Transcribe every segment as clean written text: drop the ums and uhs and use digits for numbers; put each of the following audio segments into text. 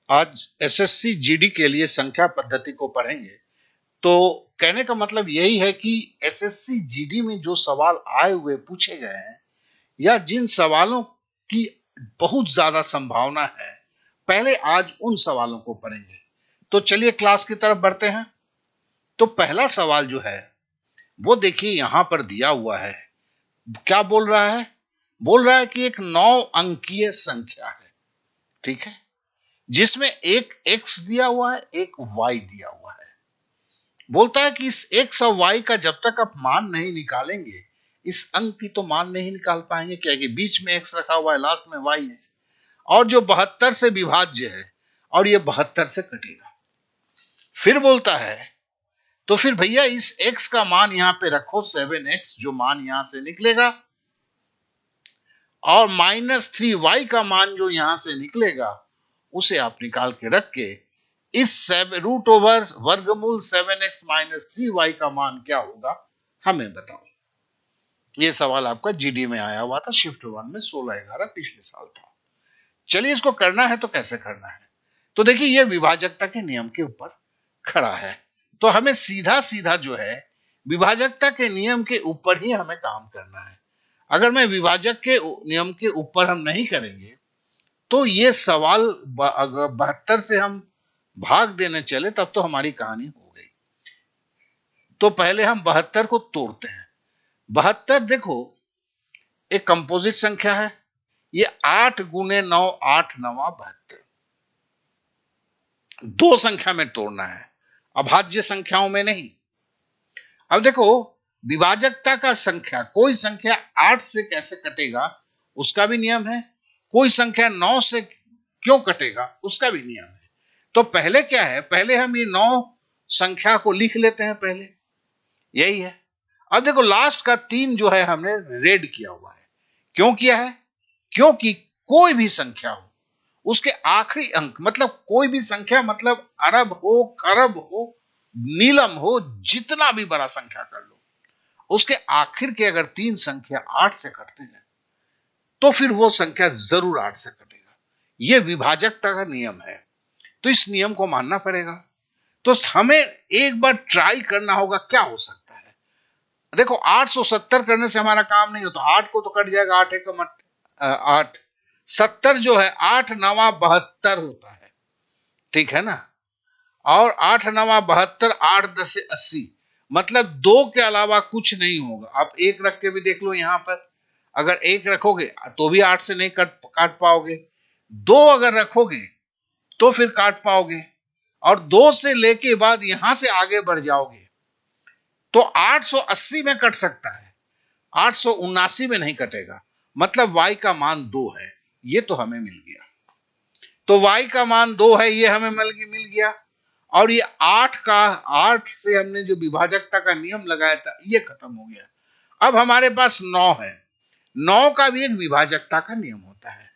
आज SSC GD के लिए संख्या पद्धति को पढ़ेंगे। तो कहने का मतलब यही है कि एसएससी जीडी में जो सवाल आए हुए पूछे गए हैं या जिन सवालों की बहुत ज्यादा संभावना है, पहले आज उन सवालों को पढ़ेंगे। तो चलिए क्लास की तरफ बढ़ते हैं। तो पहला सवाल जो है वो देखिए यहां पर दिया हुआ है। क्या बोल रहा है? बोल रहा है कि एक 9 अंकीय संख्या है, ठीक है, जिसमें एक x दिया हुआ है, एक y दिया हुआ है। बोलता है कि इस x और y का जब तक आप मान नहीं निकालेंगे, इस अंक की तो मान नहीं निकाल पाएंगे, क्या कि बीच में x रखा हुआ है, लास्ट में y है, और जो 72 से विभाज्य है, और ये 72 से कटेगा। फिर बोलता है तो फिर भैया इस x का मान यहां पे रखो 7x, जो मान यहां से निकलेगा, और -3y का मान जो यहां से निकलेगा उसे आप निकाल के रख के इस रूट ओवर वर्गमूल 7x - 3y का मान क्या होगा हमें बताओ। ये सवाल आपका जीडी में आया हुआ था, शिफ्ट 1 में 16/11 पिछले साल था। चलिए इसको करना है तो कैसे करना है। तो देखिए ये विभाजकता के नियम के ऊपर खड़ा है, तो हमें सीधा सीधा जो है विभाजकता के नियम के ऊपर ही हमें काम करना है। अगर मैं विभाजक के नियम के ऊपर हम नहीं करेंगे तो ये सवाल अगर 72 से हम भाग देने चले तब तो हमारी कहानी हो गई। तो पहले हम 72 को तोड़ते हैं। 72 देखो एक कंपोजिट संख्या है, ये 8 गुने 9 8 9 72, दो संख्या में तोड़ना है, अभाज्य संख्याओं में नहीं। अब देखो विभाजकता का संख्या, कोई संख्या 8 से कैसे कटेगा उसका भी नियम है, कोई संख्या 9 से क्यों कटेगा उसका भी नियम है। तो पहले क्या है, पहले हम ये 9 संख्या को लिख लेते हैं, पहले यही है। अब देखो लास्ट का 3 जो है हमने रेड किया हुआ है। क्यों किया है? क्योंकि कोई भी संख्या हो उसके आखिरी अंक, मतलब कोई भी संख्या, मतलब अरब हो, खरब हो, नीलम हो, जितना भी बड़ा संख्या कर लो, उसके आखिर के अगर 3 संख्या 8 से कटते हैं तो फिर वो संख्या जरूर 8 से कटेगा। यह विभाजकता का नियम है, तो इस नियम को मानना पड़ेगा। तो हमें एक बार ट्राई करना होगा क्या हो सकता है। देखो 870 करने से हमारा काम नहीं होता, 8 को तो कट जाएगा, 8 एक 8, 70 जो है 8 9 72 होता है, ठीक है ना। और 8 9 72, 8 10 80, मतलब 2 के अलावा कुछ नहीं होगा। आप एक रख के भी देख लो, यहां पर अगर एक रखोगे तो भी 8 से नहीं काट पाओगे, 2 अगर रखोगे तो फिर काट पाओगे, और 2 से लेके बाद यहां से आगे बढ़ जाओगे तो 880 में कट सकता है, 879 में नहीं कटेगा। मतलब y का मान 2 है, ये तो हमें मिल गया। तो y का मान 2 है, ये हमें मिल गया। और ये 8 से हमने जो विभाजकता का नियम लगाया था ये खत्म हो गया। अब हमारे पास 9 है, 9 का भी एक विभाजकता का नियम होता है।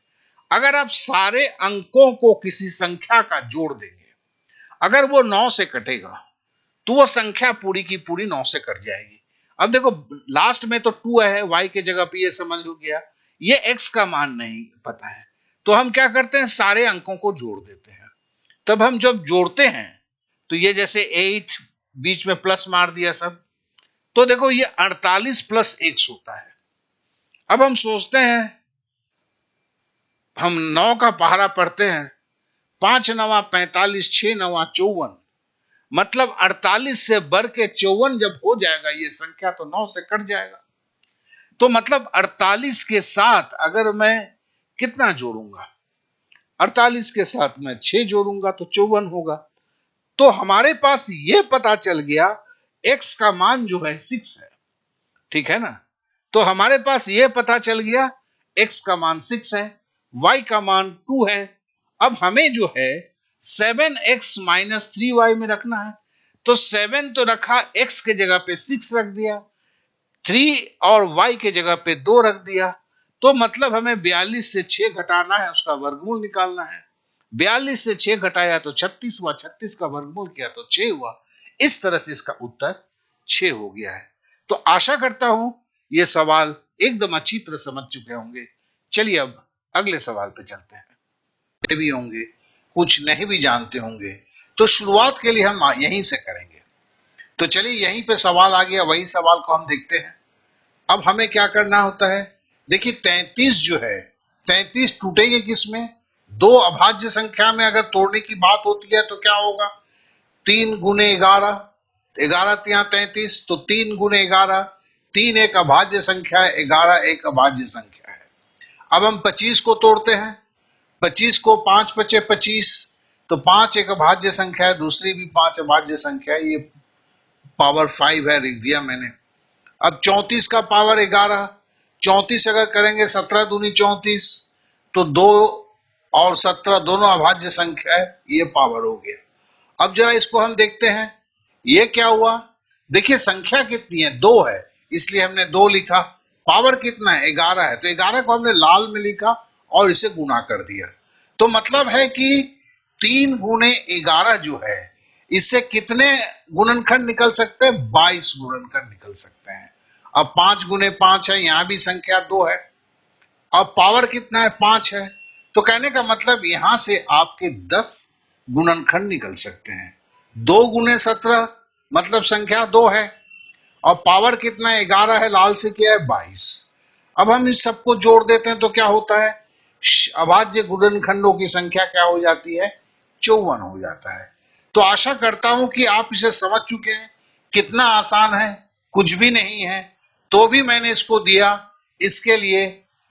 अगर आप सारे अंकों को किसी संख्या का जोड़ देंगे, अगर वो 9 से कटेगा तो वो संख्या पूरी की पूरी 9 से कट जाएगी। अब देखो लास्ट में तो 2 है, y के जगह पे ये समझ हो गया, ये x का मान नहीं पता है, तो हम क्या करते हैं, सारे अंकों को जोड़ देते हैं। तब हम जब जोड़ते हैं तो ये जैसे 8 बीच में प्लस मार दिया सब, तो देखो ये 48 + x होता है। अब हम सोचते हैं, हम 9 का पहाड़ा पढ़ते हैं, 5 9 45, 6 9 54, मतलब 48 से बढ़ के 54 जब हो जाएगा ये संख्या तो 9 से कट जाएगा। तो मतलब 48 के साथ अगर मैं कितना जोड़ूंगा, 48 के साथ मैं 6 जोड़ूंगा तो 54 होगा। तो हमारे पास ये पता चल गया x का मान जो है 6 है, ठीक है ना। तो हमारे पास ये पता चल गया x का मान 6 है, y का मान 2 है। अब हमें जो है 7x - 3y में रखना है, तो 7 तो रखा, x के जगह पे 6 रख दिया, 3 और y के जगह पे 2 रख दिया। तो मतलब हमें 42 से 6 घटाना है, उसका वर्गमूल निकालना है। 42 से 6 घटाया तो 36 हुआ, 36 का वर्गमूल किया तो 6 हुआ। इस तरह से इसका उत्तर 6 हो गया है। तो आशा करता हूं ये सवाल एकदम अच्छी तरह समझ चुके होंगे। चलिए अब अगले सवाल पे चलते हैं। भी होंगे कुछ नहीं भी जानते होंगे, तो शुरुआत के लिए हम यहीं से करेंगे। तो चलिए यहीं पे सवाल आ गया, वही सवाल को हम देखते हैं। अब हमें क्या करना होता है, देखिए 33 जो है, 33 टूटेगी किसमें, दो अभाज्य संख्या में अगर तोड़ने की बात होती है तो क्या होगा, 3 गुने 11, 11 तिया 33, तो 3 गुने 11, 3 एक अभाज्य संख्या है, 11 एक अभाज्य संख्या है। अब हम 25 को तोड़ते हैं, 25 को 5 पचे 25, तो 5 एक अभाज्य संख्या है, दूसरी भी 5 अभाज्य संख्या है, ये पावर 5 है, लिख दिया मैंने। अब 34 का पावर 11, 34 अगर करेंगे 17 दूनी 34, तो 2 और 17 दोनों अभाज्य संख्या है, ये पावर हो गया। अब जरा इसको हम देखते हैं, ये क्या हुआ, देखिए संख्या कितनी है, 2 है, इसलिए हमने 2 लिखा। पावर कितना है, 11 है, तो 11 को हमने लाल में लिखा और इसे गुना कर दिया। तो मतलब है कि 3 गुने 11 जो है, इससे कितने गुणनखंड निकल सकते हैं, 22 गुणनखंड निकल सकते हैं। अब 5 गुने 5 है, यहां भी संख्या 2 है। अब पावर कितना है, 5 है, तो कहने का मतलब यहां से आपके 10 गुणनखंड निकल सकते हैं। 2 गुने 17 मतलब संख्या 2 है, और पावर कितना है, 11 है, लाल से किया है 22। अब हम इस सबको जोड़ देते हैं तो क्या होता है, अभाज्य गुणनखंडों की संख्या क्या हो जाती है, 54 हो जाता है। तो आशा करता हूं कि आप इसे समझ चुके हैं, कितना आसान है, कुछ भी नहीं है। तो भी मैंने इसको दिया इसके लिए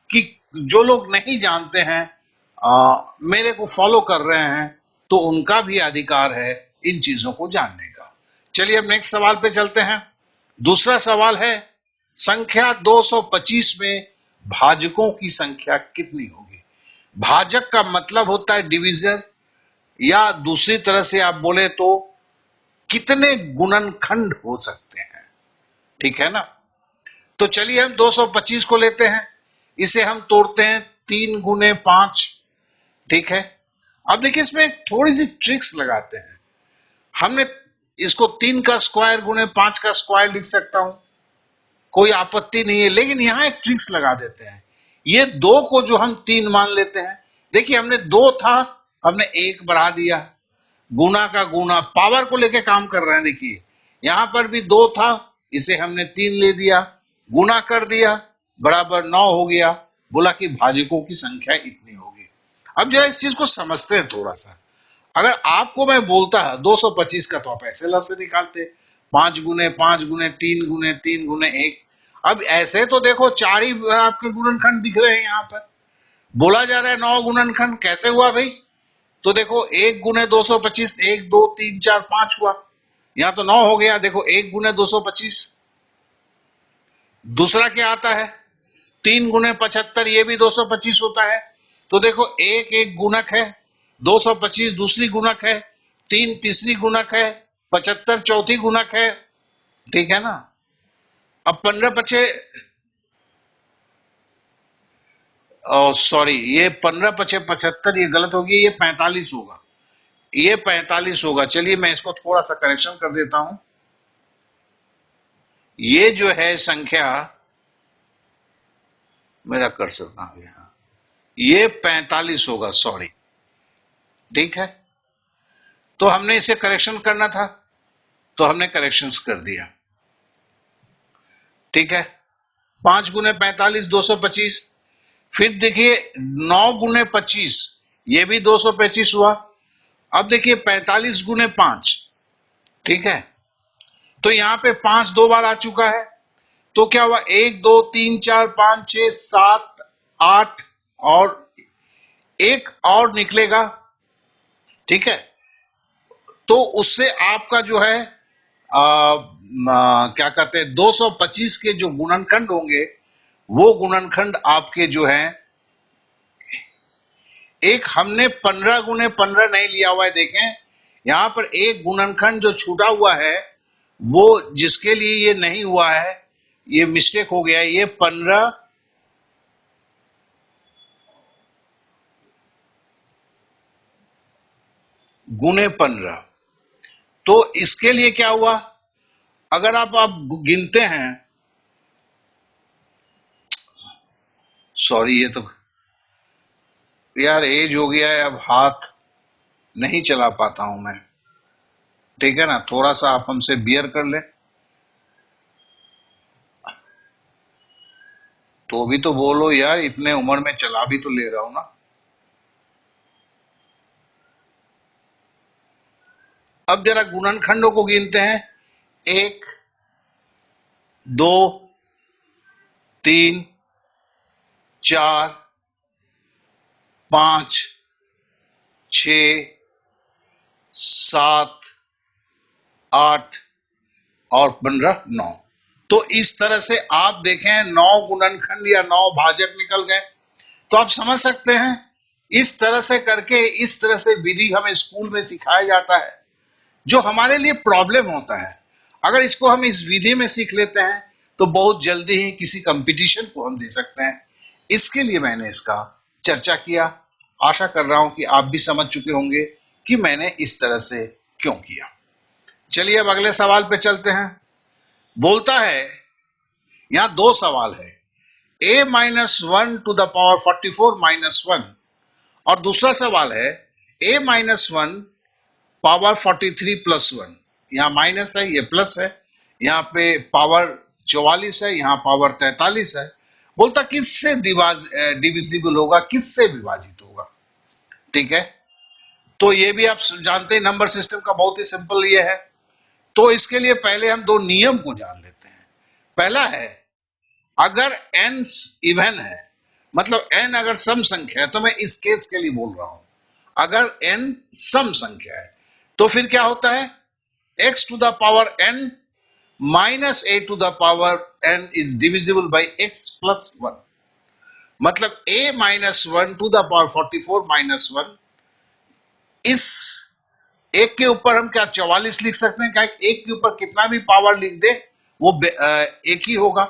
कि जो लोग नहीं जानते हैं, मेरे को फॉलो कर रहे हैं, तो उनका भी अधिकार है इन चीजों को जानने का। चलिए अब नेक्स्ट सवाल पे चलते हैं। दूसरा सवाल है, संख्या 225 में भाजकों की संख्या कितनी होगी। भाजक का मतलब होता है डिविजर, या दूसरी तरह से आप बोले तो कितने गुणनखंड हो सकते हैं, ठीक है ना। तो चलिए हम 225 को लेते हैं, इसे हम तोड़ते हैं 3 गुने 5, ठीक है। अब देखिए इसमें थोड़ी सी ट्रिक्स लगाते हैं। हमने इसको 3 का स्क्वायर गुने 5 का स्क्वायर लिख सकता हूं, कोई आपत्ति नहीं है, लेकिन यहां एक ट्रिक्स लगा देते हैं। ये 2 को जो हम 3 मान लेते हैं, देखिए हमने 2 था, हमने 1 बढ़ा दिया, गुना का गुना, पावर को लेके काम कर रहे हैं। देखिए यहां पर भी 2 था, इसे हमने 3 ले दिया, गुना कर दिया, बराबर 9 हो गया, बोला कि भाजकों की संख्या इतनी होगी। अब जरा इस चीज को समझते हैं थोड़ा सा। अगर आपको मैं बोलता 225 का, तो आप ऐसे लफ्ज से निकालते, 5 गुने 5 गुने 3 गुने 3 गुने 1। अब ऐसे तो देखो 4 ही आपके गुणनखंड दिख रहे हैं, यहां पर बोला जा रहा है 9 गुणनखंड, कैसे हुआ भाई। तो देखो 1 गुने 225, 1 2 3 4 5 हुआ, यहां तो 9 हो गया। देखो 1 गुने 225, दूसरा क्या आता है, 3 गुने 75, ये भी 225 होता है। तो देखो 1 एक गुणक है, 225 दूसरी गुणक है, 3 तीसरी गुणक है, 75 चौथी गुणक है, ठीक है ना। अब 15 पचे, सॉरी, ये 15 पचे 75, ये गलत होगी, ये 45 होगा, ये 45 होगा। चलिए मैं इसको थोड़ा सा करेक्शन कर देता हूं। ये जो है संख्या, मेरा कर्सर कहां गया, ये 45 होगा, सॉरी, ठीक है। तो हमने इसे करेक्शन करना था, तो हमने करेक्शंस कर दिया, ठीक है। 5 गुने 45 225, फिर देखिए 9 गुने 25, ये भी 225 हुआ। अब देखिए 45 गुने 5, ठीक है, तो यहां पे 5 2 बार आ चुका है, तो क्या हुआ, 1 2 3 4 5 6 7 8, और एक और निकलेगा, ठीक है। तो उससे आपका जो है क्या कहते हैं, 225 के जो गुणनखंड होंगे, वो गुणनखंड आपके जो है, एक हमने 15 गुने 15 नहीं लिया हुआ है, देखें यहां पर एक गुणनखंड जो छूटा हुआ है, वो जिसके लिए ये नहीं हुआ है, ये मिस्टेक हो गया है, ये 15 गुने 15। तो इसके लिए क्या हुआ, अगर आप गिनते हैं, सॉरी, ये तो यार एज हो गया है, अब हाथ नहीं चला पाता हूं मैं, ठीक है ना, थोड़ा सा आप हमसे बियर कर ले। तो भी तो बोलो यार, इतने उम्र में चला भी तो ले रहा हूं ना। अब जरा गुणनखंडों को गिनते हैं। 1 2 3 4 5 6 7 8 और 15 9। तो इस तरह से आप देखें 9 गुणनखंड या 9 भाजक निकल गए। तो आप समझ सकते हैं, इस तरह से करके, इस तरह से विधि हमें स्कूल में सिखाया जाता है, जो हमारे लिए प्रॉब्लम होता है। अगर इसको हम इस विधि में सीख लेते हैं तो बहुत जल्दी ही किसी कंपटीशन को हम दे सकते हैं। इसके लिए मैंने इसका चर्चा किया। आशा कर रहा हूं कि आप भी समझ चुके होंगे कि मैंने इस तरह से क्यों किया। चलिए अब अगले सवाल पे चलते हैं। बोलता है, यहां 2 सवाल है, a-1 to the power 44 minus 1, और दूसरा सवाल है a-1 पावर 43 प्लस 1। यहां माइनस है, ये प्लस है, यहां पे पावर 44 है, यहां पावर 43 है। बोलता किससे डिविजिबल होगा, किससे विभाजित होगा, ठीक है। तो ये भी आप जानते हैं, नंबर सिस्टम का बहुत ही सिंपल ये है। तो इसके लिए पहले हम 2 नियम को जान लेते हैं। पहला है, अगर n इवन है, मतलब n अगर सम संख्या है, तो मैं इस केस के लिए बोल रहा हूं, अगर n सम संख्या है तो फिर क्या होता है, x to the power n minus a to the power n is divisible by x plus 1। मतलब a minus 1 to the power 44 minus 1, इस एक के ऊपर हम क्या 44 लिख सकते हैं, क्या एक के ऊपर कितना भी पावर लिख दे वो एक ही होगा।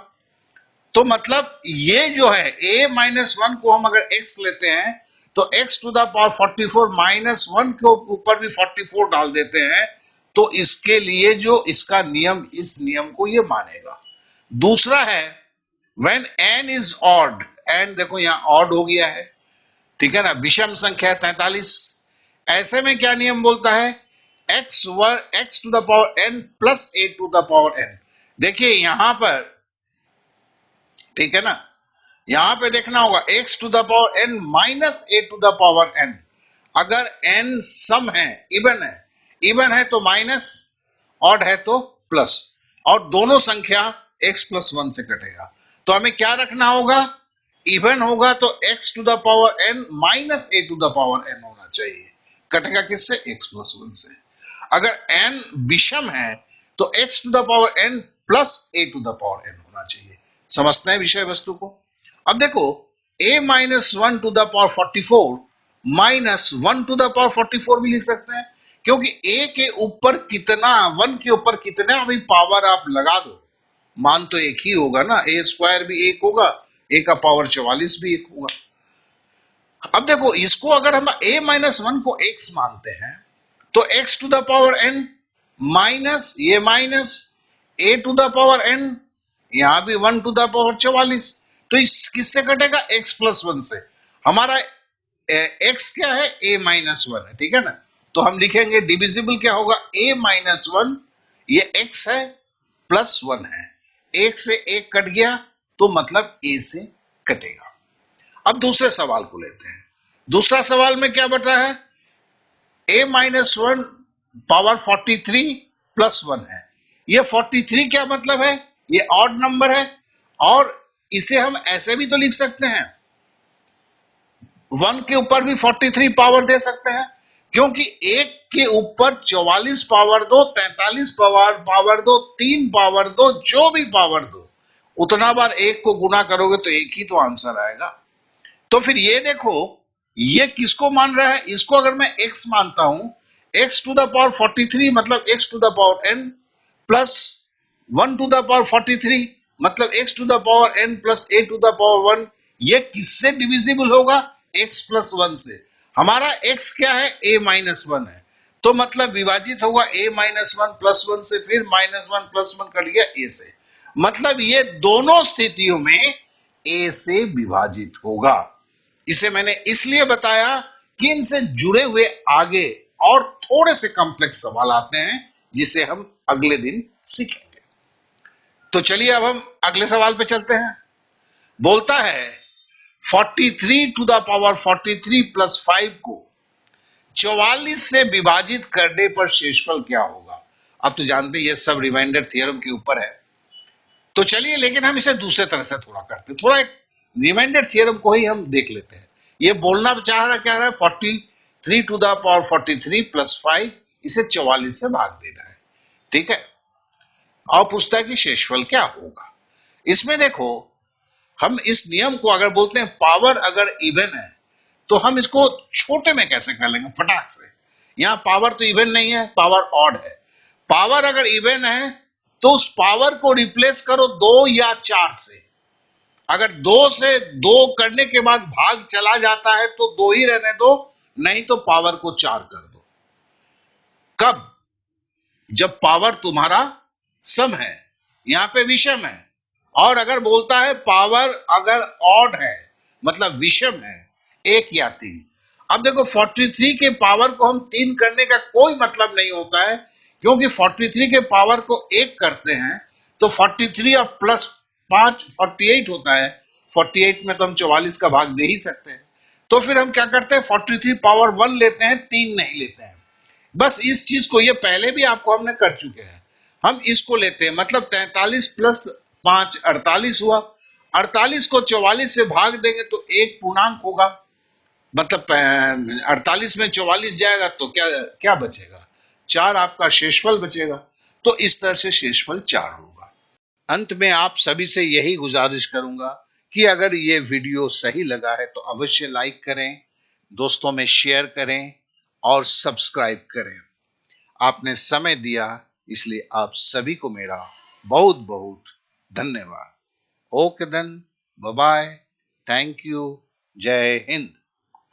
तो मतलब ये जो है a माइनस 1 को हम अगर x लेते हैं तो x to the power 44 minus 1 के ऊपर भी 44 डाल देते हैं, तो इसके लिए जो इसका नियम, इस नियम को ये मानेगा। दूसरा है, when n is odd, n देखो यहां ऑड हो गया है, ठीक है ना, विषम संख्या 43, ऐसे में क्या नियम बोलता है, x to the power n plus a to the power n। देखिए यहां पर, ठीक है ना, यहां पे देखना होगा x to the power n minus a to the power n। अगर n सम है, इवन है तो माइनस, ऑड है तो प्लस, और दोनों संख्या x प्लस 1 से कटेगा। तो हमें क्या रखना होगा, इवन होगा तो x to the power n minus a to the power n होना चाहिए, कटेगा किससे, x प्लस 1 से। अगर n विषम है तो x to the power n plus a to the power n होना चाहिए। समझते हैं विषय वस्तु को। अब देखो, a minus 1 to the power 44 minus 1 to the power 44 भी लिख सकते हैं, क्योंकि a के ऊपर कितना, 1 के ऊपर कितना भी पावर आप लगा दो, मान तो एक ही होगा ना, a स्क्वायर भी एक होगा, a का पावर 44 भी एक होगा। अब देखो, इसको अगर हम a माइनस 1 को x मानते हैं तो x to the power n minus, ये minus a to the power n, यहां भी 1 टू द पावर 44, तो इस किससे कटेगा, x प्लस 1 से। हमारा x क्या है, a माइनस 1 है, ठीक है ना। तो हम लिखेंगे डिविजिबल क्या होगा, a माइनस 1, ये x है, प्लस 1 है, एक से एक कट गया तो मतलब a से कटेगा। अब दूसरे सवाल को लेते हैं। दूसरा सवाल में क्या बता है, a माइनस 1 पावर 43 प्लस 1 है। ये 43 क्या मतलब है, ये ऑड नंबर है, और इसे हम ऐसे भी तो लिख सकते हैं, 1 के ऊपर भी 43 पावर दे सकते हैं, क्योंकि एक के ऊपर 44 पावर दो, 43 पावर दो, 3 पावर दो, जो भी पावर दो, उतना बार एक को गुना करोगे तो एक ही तो आंसर आएगा। तो फिर ये देखो, ये किसको मान रहा है, इसको अगर मैं x मानता हूं, x टू द पावर 43 मतलब x to the power n plus 1 to the power 43 मतलब x to the power n plus a to the power 1, ये किससे डिविजिबल होगा, x प्लस 1 से। हमारा x क्या है, a माइनस 1 है, तो मतलब विभाजित होगा a माइनस 1 प्लस 1 से, फिर माइनस 1 प्लस 1 कट गया a से। मतलब ये दोनों स्थितियों में a से विभाजित होगा। इसे मैंने इसलिए बताया कि इनसे जुड़े हुए आगे और थोड़े से कॉम्प्लेक्स सवाल आते हैं जिसे हम अगले दिन सीखेंगे। तो चलिए अब हम अगले सवाल पे चलते हैं। बोलता है 43 टू द पावर 43 प्लस 5 को 44 से विभाजित करने पर शेषफल क्या होगा। अब तो जानते हैं ये सब रिमाइंडर थ्योरम के ऊपर है, तो चलिए लेकिन हम इसे दूसरे तरह से थोड़ा करते हैं, थोड़ा एक रिमाइंडर थ्योरम को ही हम देख लेते हैं। ये बोलना चाह रहा क्या है, 43 टू द पावर 43 प्लस 5 इसे 44 से भाग देना है, ठीक है। और पूछता है कि शेषफल क्या होगा। इसमें देखो हम इस नियम को अगर बोलते हैं पावर अगर इवन है तो हम इसको छोटे में कैसे कर लेंगे फटाक से। यहां पावर तो इवन नहीं है, पावर ऑड है। पावर अगर इवन है तो उस पावर को रिप्लेस करो 2 या 4 से। अगर 2 से 2 करने के बाद भाग चला जाता है तो 2 ही रहने दो, नहीं तो पावर को 4 कर दो। कब? जब पावर तुम्हारा सम है, यहां पे विषम है। और अगर बोलता है पावर अगर ऑड है मतलब विषम है, 1 या 3। अब देखो 43 के पावर को हम 3 करने का कोई मतलब नहीं होता है, क्योंकि 43 के पावर को 1 करते हैं तो 43 और प्लस 5 48 होता है। 48 में तो हम 44 का भाग दे ही सकते हैं। तो फिर हम क्या करते हैं, 43 पावर 1 लेते हैं, 3 नहीं लेते हैं। बस इस चीज को, ये पहले भी आपको हमने कर चुके हैं। हम इसको लेते हैं, मतलब 43 प्लस 5 48 हुआ। 48 को 44 से भाग देंगे तो एक पूर्णांक होगा, मतलब 48 में 44 जाएगा तो क्या क्या बचेगा, 4 आपका शेषफल बचेगा। तो इस तरह से शेषफल 4 होगा। अंत में आप सभी से यही गुजारिश करूंगा कि अगर ये वीडियो सही लगा है तो अवश्य लाइक करें, दोस्तों में शेयर करें और सब्सक्राइब करें। आपने समय दिया इसलिए आप सभी को मेरा बहुत बहुत धन्यवाद। Okay then, bye bye, thank you, जय हिंद।